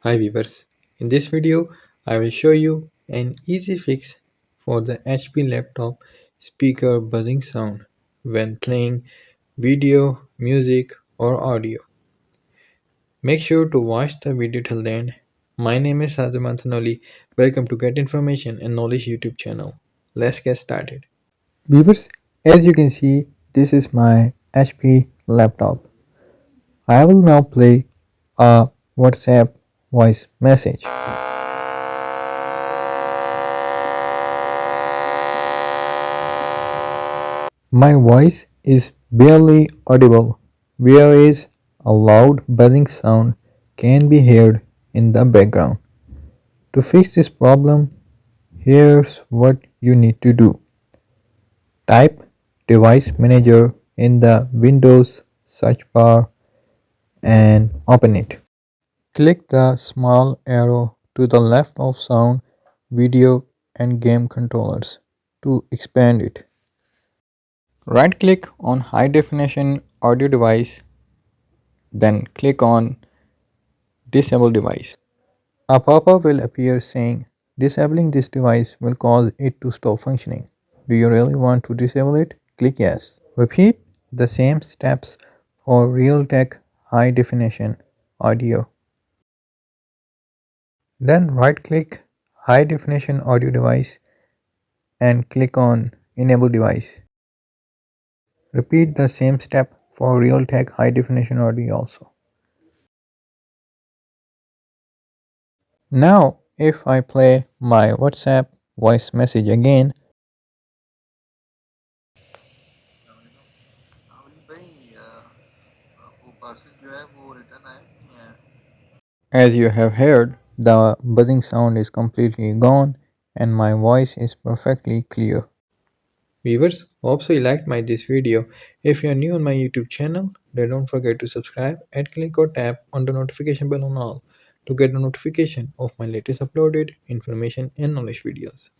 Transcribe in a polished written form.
Hi viewers, in this video I will show you an easy fix for the HP laptop speaker buzzing sound when playing video, music or audio. Make sure to watch the video till the end. My name is Sajaman Thanoli. Welcome to Get Information and Knowledge YouTube channel. Let's get started. Viewers, as you can see, this is my HP laptop. I will now play a WhatsApp voice message. My voice is barely audible, whereas a loud buzzing sound can be heard in the background. To fix this problem, here's what you need to do. Type Device Manager in the Windows search bar and open it. Click the small arrow to the left of Sound, Video and Game Controllers to expand it. Right click on High Definition Audio Device, then click on Disable Device. A pop-up will appear saying, disabling this device will cause it to stop functioning. Do you really want to disable it? Click Yes. Repeat the same steps for Realtek High Definition Audio. Then right-click High Definition Audio Device and click on Enable Device. Repeat the same step for Realtek High Definition Audio also. Now, if I play my WhatsApp voice message again, as you have heard, the buzzing sound is completely gone and my voice is perfectly clear. Viewers, hope so you liked this video. If you are new on my YouTube channel, then don't forget to subscribe and click or tap on the notification bell on all to get the notification of my latest uploaded information and knowledge videos.